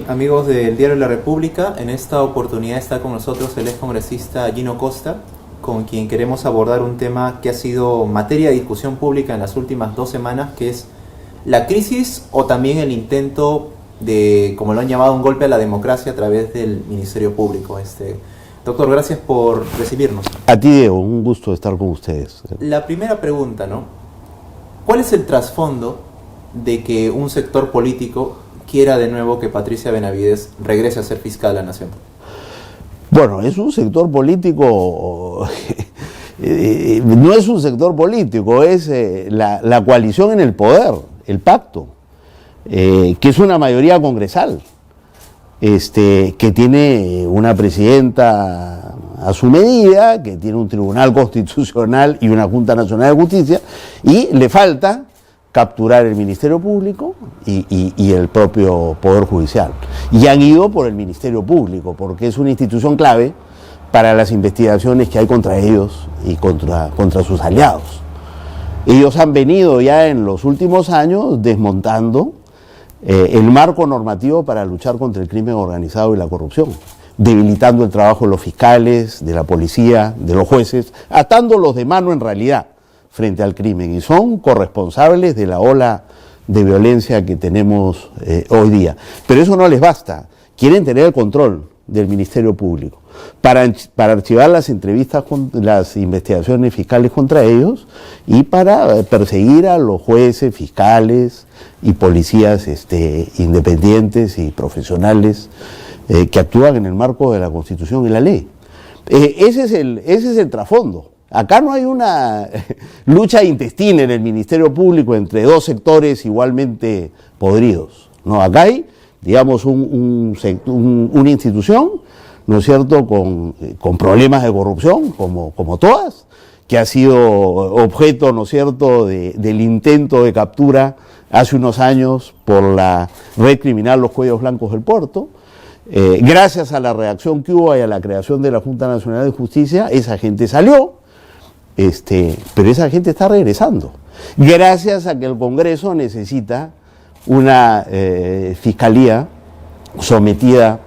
Bien, amigos del Diario de la República, en esta oportunidad está con nosotros el excongresista Gino Costa, con quien queremos abordar un tema que ha sido materia de discusión pública en las últimas 2 semanas, que es la crisis o también el intento de, como lo han llamado, un golpe a la democracia a través del Ministerio Público. Doctor, gracias por recibirnos. A ti, Diego, un gusto estar con ustedes. La primera pregunta, ¿no? ¿Cuál es el trasfondo de que un sector político quiera de nuevo que Patricia Benavides regrese a ser fiscal de la Nación? Bueno, es un sector político, no es un sector político, es la coalición en el poder, el pacto, que es una mayoría congresal, que tiene una presidenta a su medida, que tiene un tribunal constitucional y una Junta Nacional de Justicia, y le falta capturar el Ministerio Público y el propio Poder Judicial. Y han ido por el Ministerio Público, porque es una institución clave para las investigaciones que hay contra ellos y contra sus aliados. Ellos han venido ya en los últimos años desmontando el marco normativo para luchar contra el crimen organizado y la corrupción, debilitando el trabajo de los fiscales, de la policía, de los jueces, atándolos de mano en realidad frente al crimen, y son corresponsables de la ola de violencia que tenemos hoy día. Pero eso no les basta, quieren tener el control del Ministerio Público para archivar las entrevistas, las investigaciones fiscales contra ellos y para perseguir a los jueces, fiscales y policías independientes y profesionales que actúan en el marco de la Constitución y la ley. Ese es el trasfondo. Acá no hay una lucha intestina en el Ministerio Público entre dos sectores igualmente podridos. No, acá hay, digamos, una institución, ¿no es cierto?, con problemas de corrupción, como todas, que ha sido objeto, ¿no es cierto?, del intento de captura hace unos años por la red criminal Los Cuellos Blancos del Puerto. Gracias a la reacción que hubo y a la creación de la Junta Nacional de Justicia, esa gente salió. Pero esa gente está regresando, gracias a que el Congreso necesita una fiscalía sometida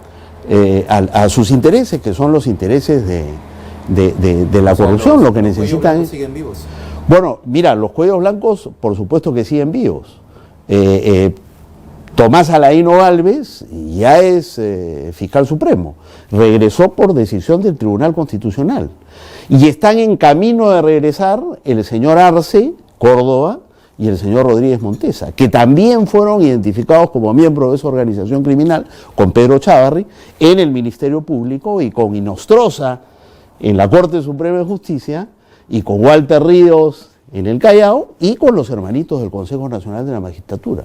a sus intereses, que son los intereses de la corrupción. Lo que necesitan ¿Los siguen vivos? Bueno, mira, los cuellos blancos por supuesto que siguen vivos. Tomás Alaíno Gálvez ya es fiscal supremo, regresó por decisión del Tribunal Constitucional. Y están en camino de regresar el señor Arce Córdoba y el señor Rodríguez Montesa, que también fueron identificados como miembros de esa organización criminal, con Pedro Chávarri, en el Ministerio Público, y con Inostroza en la Corte Suprema de Justicia, y con Walter Ríos en el Callao, y con los hermanitos del Consejo Nacional de la Magistratura.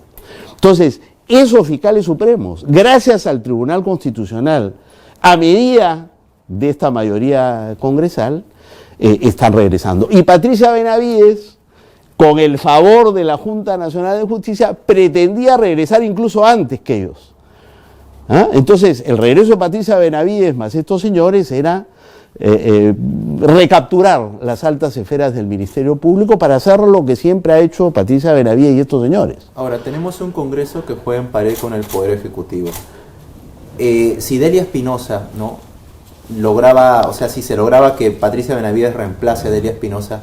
Entonces, esos fiscales supremos, gracias al Tribunal Constitucional, a medida de esta mayoría congresal, están regresando. Y Patricia Benavides, con el favor de la Junta Nacional de Justicia, pretendía regresar incluso antes que ellos. Entonces, el regreso de Patricia Benavides más estos señores era recapturar las altas esferas del Ministerio Público para hacer lo que siempre ha hecho Patricia Benavides y estos señores. Ahora, tenemos un Congreso que juega en pared con el Poder Ejecutivo. Si Delia Espinosa, ¿no?, lograba, o sea, si se lograba que Patricia Benavides reemplace a Delia Espinosa,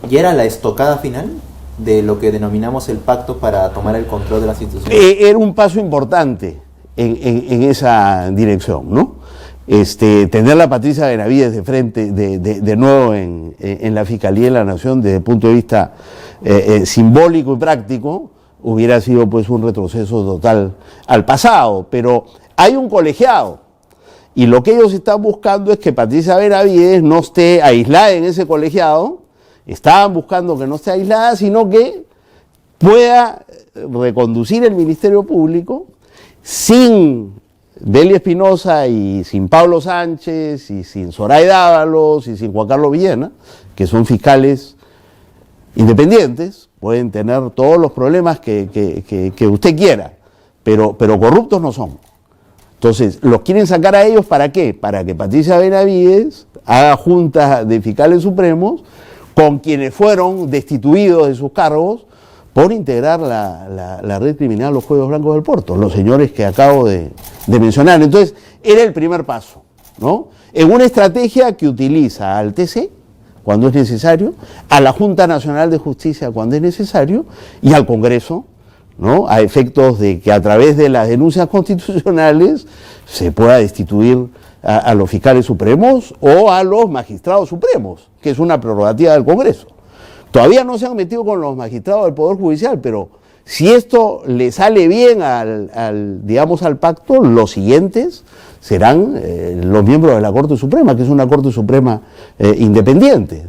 ¿ya era la estocada final de lo que denominamos el pacto para tomar el control de las instituciones? Era un paso importante en esa dirección, ¿no? Tener a Patricia Benavides de frente, de nuevo en la Fiscalía de la Nación, desde el punto de vista simbólico y práctico, hubiera sido pues un retroceso total al pasado, pero hay un colegiado. Y lo que ellos están buscando es que Patricia Benavides no esté aislada en ese colegiado, estaban buscando que no esté aislada, sino que pueda reconducir el Ministerio Público sin Delia Espinosa y sin Pablo Sánchez y sin Zoraida Ábalos y sin Juan Carlos Villena, que son fiscales independientes, pueden tener todos los problemas que usted quiera, pero corruptos no son. Entonces, los quieren sacar a ellos, ¿para qué? Para que Patricia Benavides haga juntas de fiscales supremos con quienes fueron destituidos de sus cargos por integrar la red criminal Los Cuellos Blancos del Puerto, los señores que acabo de mencionar. Entonces, era el primer paso, ¿no? En una estrategia que utiliza al TC cuando es necesario, a la Junta Nacional de Justicia cuando es necesario y al Congreso, ¿no? A efectos de que a través de las denuncias constitucionales se pueda destituir a los fiscales supremos o a los magistrados supremos, que es una prerrogativa del Congreso. Todavía no se han metido con los magistrados del Poder Judicial, pero si esto le sale bien al pacto, los siguientes serán los miembros de la Corte Suprema, que es una Corte Suprema independiente.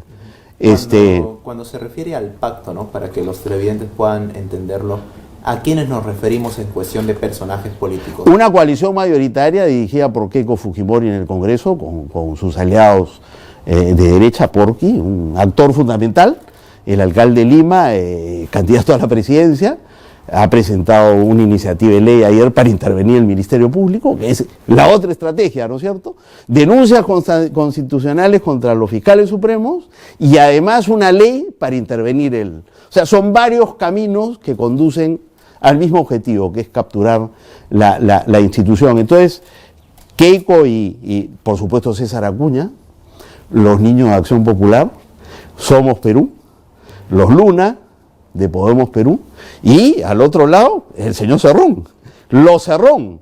Cuando se refiere al pacto, ¿no? Para que los televidentes puedan entenderlo, ¿a quiénes nos referimos en cuestión de personajes políticos? Una coalición mayoritaria dirigida por Keiko Fujimori en el Congreso, con sus aliados de derecha, Porqui, un actor fundamental, el alcalde de Lima, candidato a la presidencia, ha presentado una iniciativa de ley ayer para intervenir el Ministerio Público, que es la otra estrategia, ¿no es cierto? Denuncias constitucionales contra los fiscales supremos y además una ley para intervenir O sea, son varios caminos que conducen al mismo objetivo, que es capturar la institución. Entonces, Keiko y por supuesto César Acuña, los niños de Acción Popular, Somos Perú, los Luna, de Podemos Perú, y al otro lado el señor Cerrón, los Cerrón,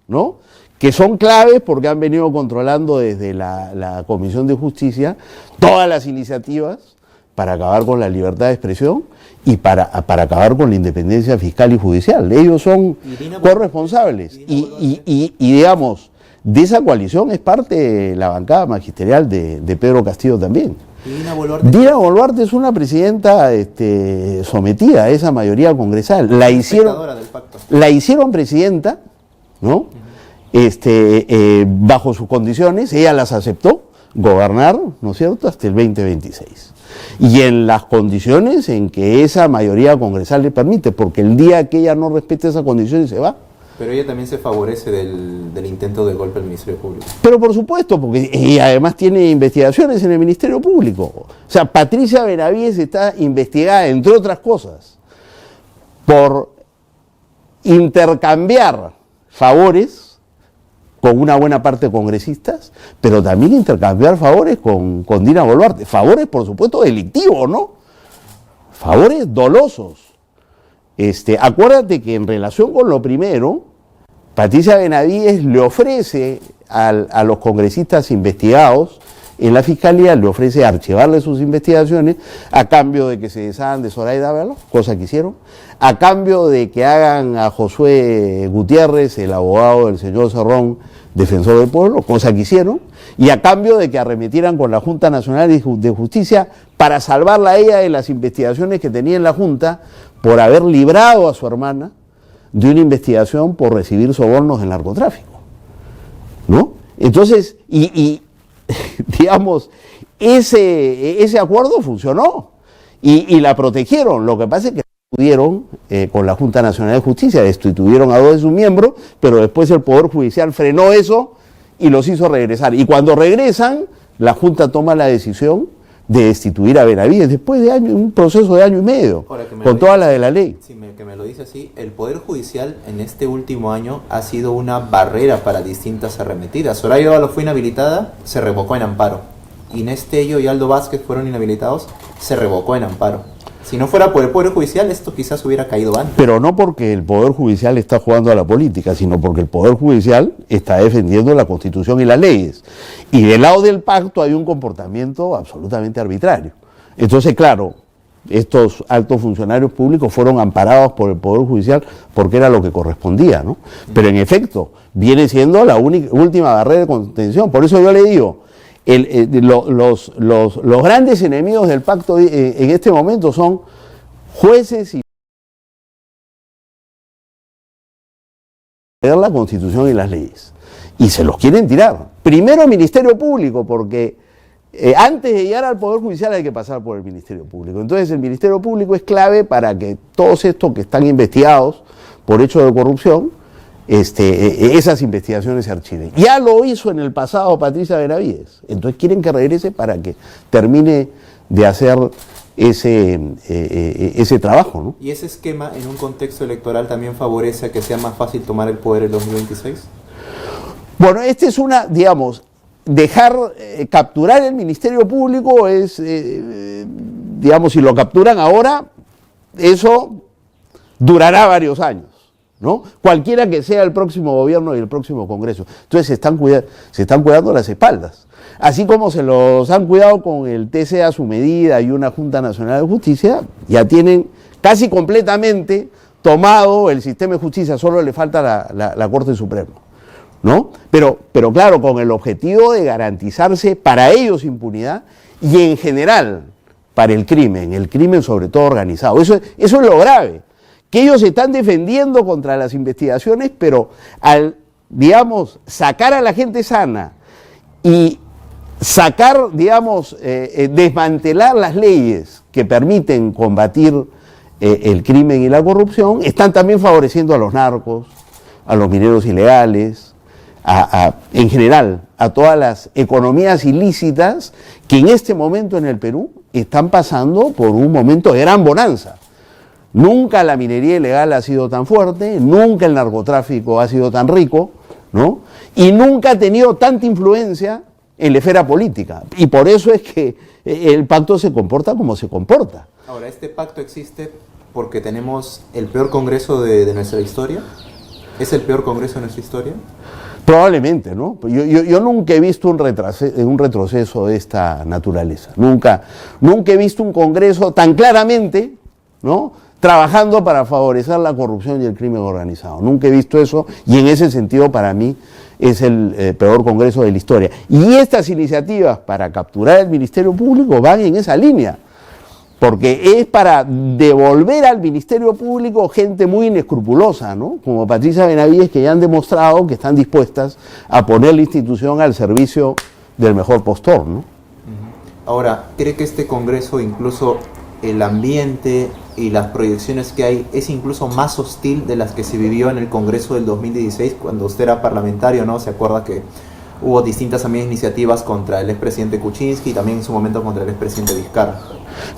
¿no? Que son claves porque han venido controlando desde la Comisión de Justicia todas las iniciativas para acabar con la libertad de expresión y para acabar con la independencia fiscal y judicial. Ellos son corresponsables y digamos, de esa coalición es parte la bancada magisterial de Pedro Castillo también. Dina Boluarte es una presidenta sometida a esa mayoría congresal. La hicieron presidenta, ¿no? Bajo sus condiciones, ella las aceptó gobernar, ¿no es cierto?, hasta el 2026. Y en las condiciones en que esa mayoría congresal le permite, porque el día que ella no respete esas condiciones se va. Pero ella también se favorece del intento de golpe al Ministerio Público. Pero por supuesto, porque ella además tiene investigaciones en el Ministerio Público. O sea, Patricia Benavides está investigada, entre otras cosas, por intercambiar favores con una buena parte de congresistas, pero también intercambiar favores con Dina Boluarte. Favores, por supuesto, delictivos, ¿no? Favores dolosos. Acuérdate que en relación con lo primero, Patricia Benavides le ofrece a los congresistas investigados en la Fiscalía, le ofrece archivarle sus investigaciones a cambio de que se deshagan de Zoraida Ábalos, cosa que hicieron, a cambio de que hagan a Josué Gutiérrez, el abogado del señor Cerrón, defensor del pueblo, cosa que hicieron, y a cambio de que arremetieran con la Junta Nacional de Justicia para salvarla a ella de las investigaciones que tenía en la Junta por haber librado a su hermana de una investigación por recibir sobornos del narcotráfico, ¿no? Entonces, digamos, ese acuerdo funcionó y la protegieron. Lo que pasa es que pudieron, con la Junta Nacional de Justicia, destituyeron a 2 de sus miembros, pero después el Poder Judicial frenó eso y los hizo regresar. Y cuando regresan, la Junta toma la decisión de destituir a Benavides después de un proceso de año y medio, con toda la de la ley. Sí, que me lo dice así, el Poder Judicial en este último año ha sido una barrera para distintas arremetidas. Zoraida Ábalos fue inhabilitada, se revocó en amparo. Inés Tello y Aldo Vázquez fueron inhabilitados, se revocó en amparo. Si no fuera por el Poder Judicial, esto quizás hubiera caído antes. Pero no porque el Poder Judicial está jugando a la política, sino porque el Poder Judicial está defendiendo la Constitución y las leyes. Y del lado del pacto hay un comportamiento absolutamente arbitrario. Entonces, claro, estos altos funcionarios públicos fueron amparados por el Poder Judicial porque era lo que correspondía, ¿no? Pero en efecto, viene siendo la última barrera de contención. Por eso yo le digo, los grandes enemigos del pacto en este momento son jueces y la Constitución y las leyes. Y se los quieren tirar. Primero Ministerio Público, porque antes de llegar al Poder Judicial hay que pasar por el Ministerio Público. Entonces el Ministerio Público es clave para que todos estos que están investigados por hechos de corrupción, esas investigaciones se archiven. Ya lo hizo en el pasado Patricia Benavides. Entonces quieren que regrese para que termine de hacer ese trabajo, ¿no? ¿Y ese esquema en un contexto electoral también favorece a que sea más fácil tomar el poder el 2026? Bueno, es digamos, capturar el Ministerio Público es, digamos, si lo capturan ahora, eso durará varios años, ¿no? Cualquiera que sea el próximo gobierno y el próximo Congreso. Entonces se están cuidando las espaldas. Así como se los han cuidado con el TC a su medida y una Junta Nacional de Justicia, ya tienen casi completamente tomado el sistema de justicia, solo le falta la Corte Suprema, ¿no? Pero claro, con el objetivo de garantizarse para ellos impunidad y en general para el crimen sobre todo organizado. Eso es lo grave, que ellos se están defendiendo contra las investigaciones, pero al, digamos, sacar a la gente sana y sacar, digamos, desmantelar las leyes que permiten combatir el crimen y la corrupción, están también favoreciendo a los narcos, a los mineros ilegales, en general, a todas las economías ilícitas que en este momento en el Perú están pasando por un momento de gran bonanza. Nunca la minería ilegal ha sido tan fuerte, nunca el narcotráfico ha sido tan rico, ¿no? Y nunca ha tenido tanta influencia en la esfera política. Y por eso es que el pacto se comporta como se comporta. Ahora, ¿este pacto existe porque tenemos el peor Congreso de nuestra historia? ¿Es el peor Congreso de nuestra historia? Probablemente, ¿no? Yo nunca he visto un retroceso de esta naturaleza. Nunca he visto un Congreso tan claramente, ¿no?, trabajando para favorecer la corrupción y el crimen organizado. Nunca he visto eso, y en ese sentido para mí es el peor Congreso de la historia. Y estas iniciativas para capturar el Ministerio Público van en esa línea, porque es para devolver al Ministerio Público gente muy inescrupulosa, ¿no?, como Patricia Benavides, que ya han demostrado que están dispuestas a poner la institución al servicio del mejor postor, ¿no? Ahora, ¿cree que este Congreso, incluso el ambiente y las proyecciones que hay, es incluso más hostil de las que se vivió en el Congreso del 2016, cuando usted era parlamentario, ¿no? ¿Se acuerda que hubo distintas también iniciativas contra el expresidente Kuczynski y también en su momento contra el expresidente Vizcarra?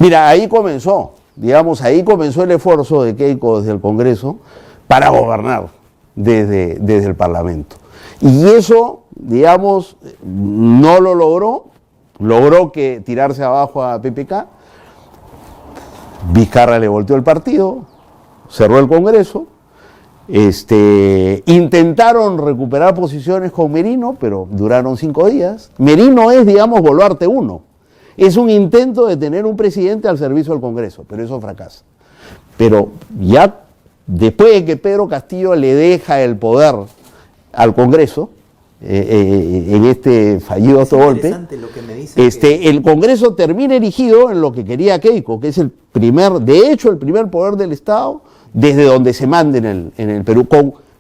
Mira, ahí comenzó el esfuerzo de Keiko desde el Congreso para gobernar desde el Parlamento. Y eso, digamos, no lo logró que tirarse abajo a PPK. Vizcarra le volteó el partido, cerró el Congreso, intentaron recuperar posiciones con Merino, pero duraron 5 días. Merino es, digamos, Boluarte I. Es un intento de tener un presidente al servicio del Congreso, pero eso fracasa. Pero ya después de que Pedro Castillo le deja el poder al Congreso, en este fallido autogolpe, el Congreso termina erigido en lo que quería Keiko, que es el primer poder del Estado desde donde se mande en el Perú,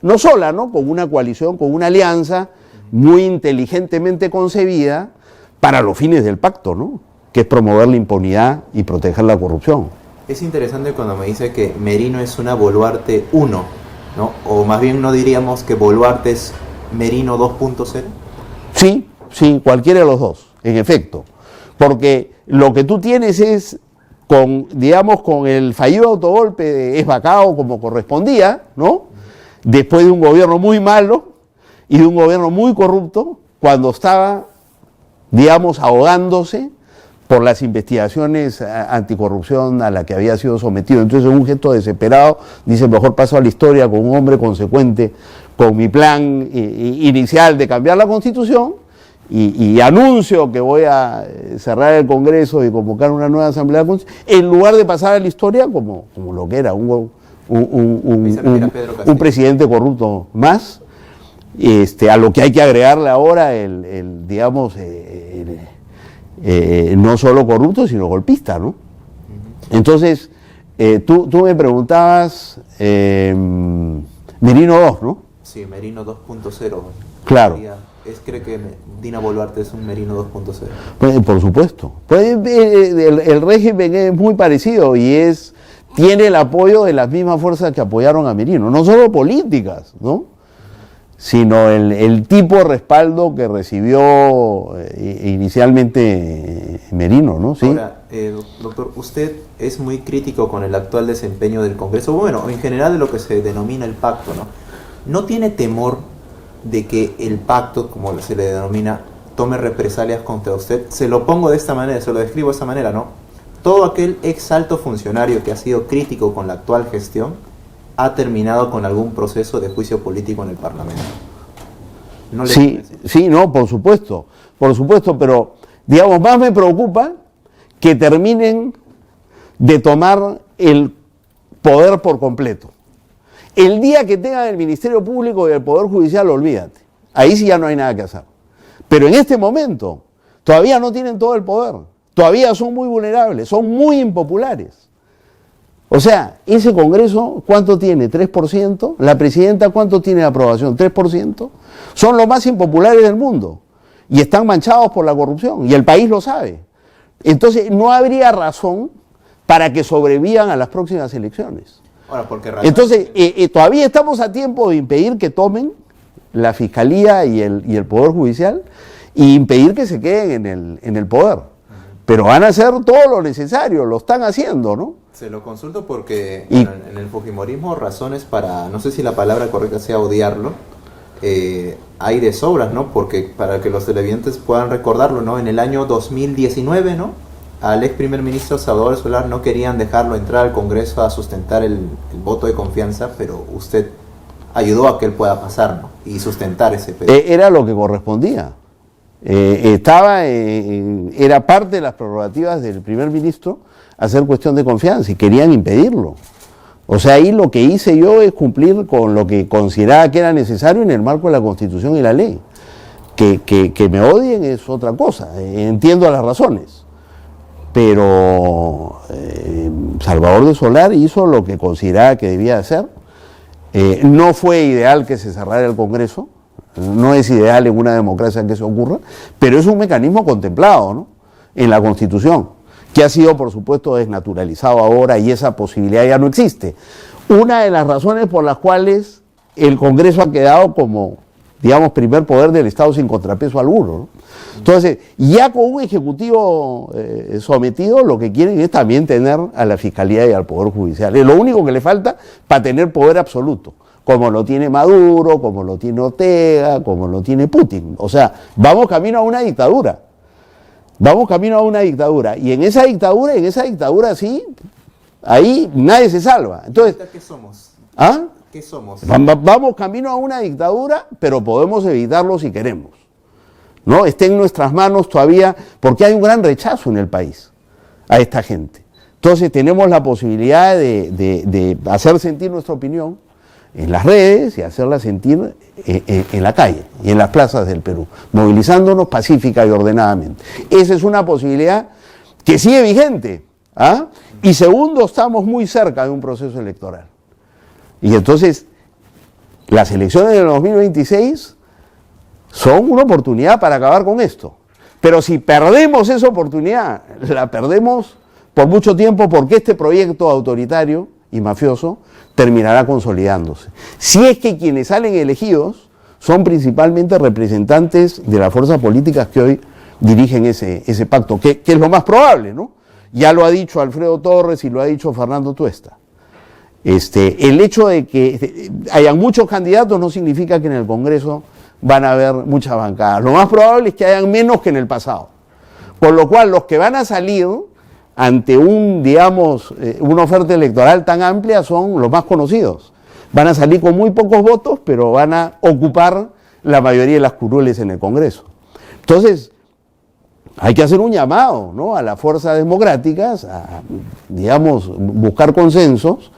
no sola, ¿no?, con una coalición, con una alianza muy inteligentemente concebida para los fines del pacto, ¿no?, que es promover la impunidad y proteger la corrupción. Es interesante cuando me dice que Merino es una Boluarte 1, ¿no? O más bien no diríamos que Boluarte es Merino 2.0. Sí, cualquiera de los dos, en efecto. Porque lo que tú tienes es, con el fallido autogolpe de Esbacao como correspondía, ¿no?, después de un gobierno muy malo y de un gobierno muy corrupto, cuando estaba, digamos, ahogándose por las investigaciones anticorrupción a la que había sido sometido. Entonces, en un gesto desesperado, dice: mejor paso a la historia con un hombre consecuente con mi plan inicial de cambiar la Constitución, y anuncio que voy a cerrar el Congreso y convocar una nueva Asamblea Constitucional, en lugar de pasar a la historia como lo que era un presidente corrupto más, a lo que hay que agregarle ahora no solo corrupto, sino golpista, ¿no? Entonces, tú me preguntabas, Merino 2, ¿no? Sí, Merino 2.0. Claro. ¿Cree que Dina Boluarte es un Merino 2.0? Pues, por supuesto. Pues, el régimen es muy parecido y tiene el apoyo de las mismas fuerzas que apoyaron a Merino, no solo políticas, ¿no?, sino el tipo de respaldo que recibió inicialmente Merino, ¿no? ¿Sí? Ahora, doctor, usted es muy crítico con el actual desempeño del Congreso, bueno, en general de lo que se denomina el pacto, ¿no? ¿No tiene temor de que el pacto, como se le denomina, tome represalias contra usted? Se lo pongo de esta manera, se lo describo de esta manera, ¿no? Todo aquel ex alto funcionario que ha sido crítico con la actual gestión ha terminado con algún proceso de juicio político en el Parlamento. ¿No le Sí, sí, no, por supuesto, pero digamos, más me preocupa que terminen de tomar el poder por completo. El día que tengan el Ministerio Público y el Poder Judicial, olvídate, ahí sí ya no hay nada que hacer. Pero en este momento todavía no tienen todo el poder, todavía son muy vulnerables, son muy impopulares. O sea, ese Congreso, ¿cuánto tiene? ¿3%? La presidenta, ¿cuánto tiene de aprobación? ¿3%? Son los más impopulares del mundo y están manchados por la corrupción y el país lo sabe. Entonces, no habría razón para que sobrevivan a las próximas elecciones. Ahora, ¿por qué razón? Entonces, todavía estamos a tiempo de impedir que tomen la Fiscalía y el Poder Judicial e impedir que se queden en el poder. Pero van a hacer todo lo necesario, lo están haciendo, ¿no? Se lo consulto porque bueno, en el fujimorismo razones para, no sé si la palabra correcta sea odiarlo, hay de sobras, ¿no? Porque para que los televidentes puedan recordarlo, ¿no? En el año 2019, ¿no? Al ex primer ministro Salvador Solar no querían dejarlo entrar al Congreso a sustentar el voto de confianza, pero usted ayudó a que él pueda pasar, ¿no? Y sustentar ese pedido. Era lo que correspondía. Era parte de las prerrogativas del primer ministro hacer cuestión de confianza y querían impedirlo. O sea, ahí lo que hice yo es cumplir con lo que consideraba que era necesario en el marco de la Constitución y la ley. Que me odien es otra cosa, entiendo las razones. Pero Salvador de Solar hizo lo que consideraba que debía hacer. No fue ideal que se cerrara el Congreso, no es ideal en una democracia que eso ocurra, pero es un mecanismo contemplado, ¿no? En la Constitución, que ha sido, por supuesto, desnaturalizado ahora y esa posibilidad ya no existe. Una de las razones por las cuales el Congreso ha quedado como, digamos, primer poder del Estado sin contrapeso alguno, ¿no? Entonces, ya con un Ejecutivo sometido, lo que quieren es también tener a la Fiscalía y al Poder Judicial. Es lo único que le falta para tener poder absoluto, como lo tiene Maduro, como lo tiene Ortega, como lo tiene Putin. O sea, vamos camino a una dictadura. Vamos camino a una dictadura. Y en esa dictadura sí, ahí nadie se salva. Entonces, ¿qué somos? ¿Ah? ¿Qué somos? Vamos camino a una dictadura, pero podemos evitarlo si queremos. ¿No? Está en nuestras manos todavía, porque hay un gran rechazo en el país a esta gente. Entonces tenemos la posibilidad de hacer sentir nuestra opinión en las redes y hacerla sentir en la calle y en las plazas del Perú, movilizándonos pacífica y ordenadamente. Esa es una posibilidad que sigue vigente. ¿Ah? Y segundo, estamos muy cerca de un proceso electoral. Y entonces, las elecciones del 2026 son una oportunidad para acabar con esto. Pero si perdemos esa oportunidad, la perdemos por mucho tiempo porque este proyecto autoritario y mafioso terminará consolidándose. Si es que quienes salen elegidos son principalmente representantes de las fuerzas políticas que hoy dirigen ese pacto, que es lo más probable, ¿no? Ya lo ha dicho Alfredo Torres y lo ha dicho Fernando Tuesta. El hecho de que hayan muchos candidatos no significa que en el Congreso van a haber muchas bancadas. Lo más probable es que hayan menos que en el pasado. Por lo cual, los que van a salir ante una oferta electoral tan amplia son los más conocidos. Van a salir con muy pocos votos, pero van a ocupar la mayoría de las curules en el Congreso. Entonces, hay que hacer un llamado, ¿no?, a las fuerzas democráticas a, buscar consensos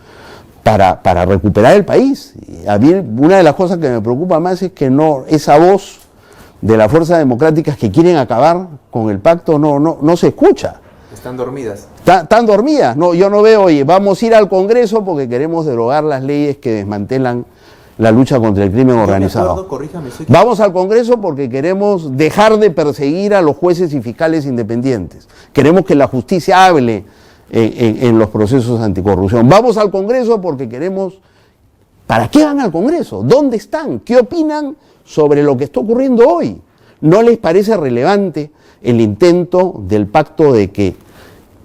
para recuperar el país. Y a mí una de las cosas que me preocupa más es que esa voz de las fuerzas democráticas que quieren acabar con el pacto no se escucha. Están dormidas. Están dormidas. No, yo no veo, oye, vamos a ir al Congreso porque queremos derogar las leyes que desmantelan la lucha contra el crimen organizado. Acuerdo, corríjame, vamos al Congreso porque queremos dejar de perseguir a los jueces y fiscales independientes. Queremos que la justicia hable en los procesos anticorrupción. Vamos al Congreso porque queremos ¿Para qué van al Congreso? ¿Dónde están? ¿Qué opinan sobre lo que está ocurriendo hoy? ¿No les parece relevante el intento del pacto de que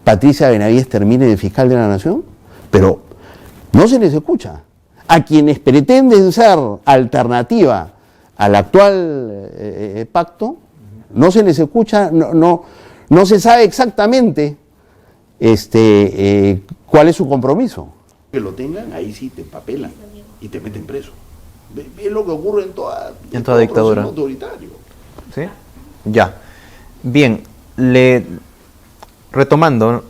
Patricia Benavides termine de fiscal de la Nación? Pero no se les escucha. A quienes pretenden ser alternativa al actual pacto, no se les escucha, no se sabe exactamente cuál es su compromiso. Que lo tengan, ahí sí te empapelan y te meten preso. Es lo que ocurre en toda dictadura autoritario. ¿Sí? Ya. Bien, retomando,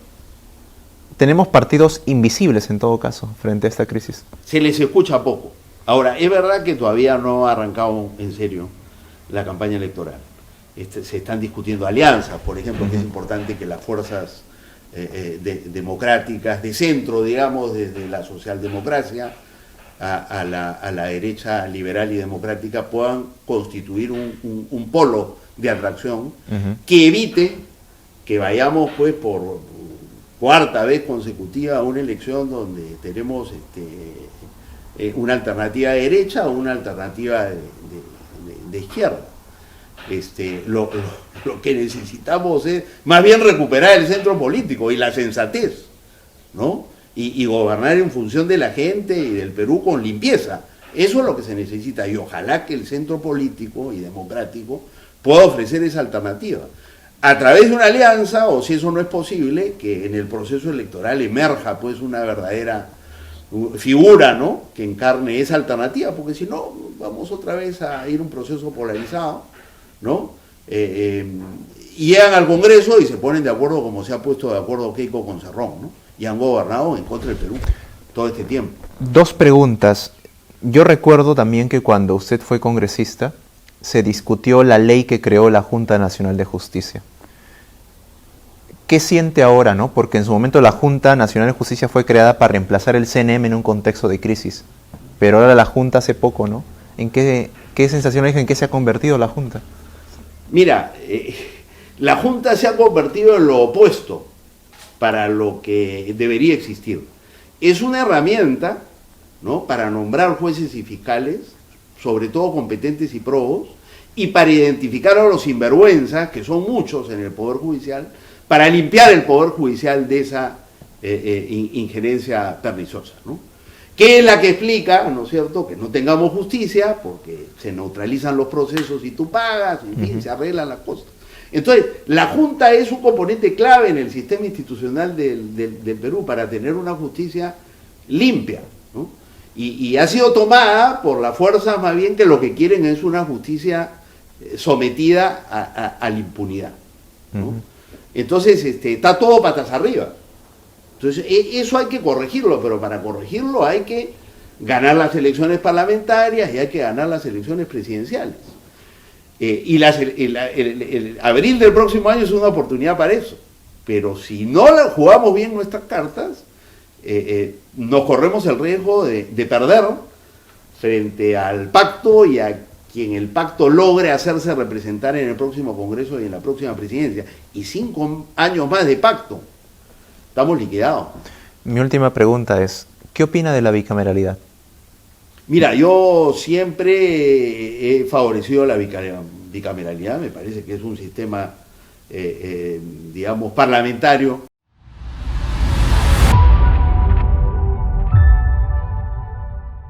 tenemos partidos invisibles en todo caso frente a esta crisis. Se les escucha poco. Ahora, es verdad que todavía no ha arrancado en serio la campaña electoral. Se están discutiendo alianzas, por ejemplo, que es importante que las fuerzas democráticas de centro, digamos, desde la socialdemocracia a la derecha liberal y democrática, puedan constituir un polo de atracción que evite que vayamos pues por cuarta vez consecutiva a una elección donde tenemos una alternativa de derecha o una alternativa de izquierda. Lo que necesitamos es más bien recuperar el centro político y la sensatez, ¿no? Y gobernar en función de la gente y del Perú con limpieza. Eso es lo que se necesita, y ojalá que el centro político y democrático pueda ofrecer esa alternativa a través de una alianza, o si eso no es posible, que en el proceso electoral emerja pues una verdadera figura, ¿no?, que encarne esa alternativa, porque si no vamos otra vez a ir a un proceso polarizado, ¿no? Y llegan al Congreso y se ponen de acuerdo como se ha puesto de acuerdo Keiko con Cerrón, ¿no? Y han gobernado en contra del Perú todo este tiempo. Dos preguntas. Yo recuerdo también que cuando usted fue congresista se discutió la ley que creó la Junta Nacional de Justicia. ¿Qué siente ahora, no? Porque en su momento la Junta Nacional de Justicia fue creada para reemplazar el CNM en un contexto de crisis. Pero ahora la Junta hace poco, ¿no? ¿Qué sensación hay? ¿En qué se ha convertido la Junta? Mira, la Junta se ha convertido en lo opuesto para lo que debería existir. Es una herramienta, ¿no?, para nombrar jueces y fiscales, sobre todo competentes y probos, y para identificar a los sinvergüenzas, que son muchos en el Poder Judicial, para limpiar el Poder Judicial de esa injerencia perniciosa, ¿no? Que es la que explica, ¿no es cierto?, que no tengamos justicia, porque se neutralizan los procesos y tú pagas, en fin, se arreglan las cosas. Entonces, la Junta es un componente clave en el sistema institucional del Perú para tener una justicia limpia, ¿no? Y ha sido tomada por las fuerzas más bien que lo que quieren es una justicia sometida a la impunidad, ¿no? Entonces, está todo patas arriba. Entonces, eso hay que corregirlo, pero para corregirlo hay que ganar las elecciones parlamentarias y hay que ganar las elecciones presidenciales. Y el abril del próximo año es una oportunidad para eso. Pero si no jugamos bien nuestras cartas, nos corremos el riesgo de perder frente al pacto y a quien el pacto logre hacerse representar en el próximo Congreso y en la próxima presidencia. Y 5 años más de pacto, estamos liquidados. Mi última pregunta es, ¿qué opina de la bicameralidad? Mira, yo siempre he favorecido la bicameralidad, me parece que es un sistema, digamos, parlamentario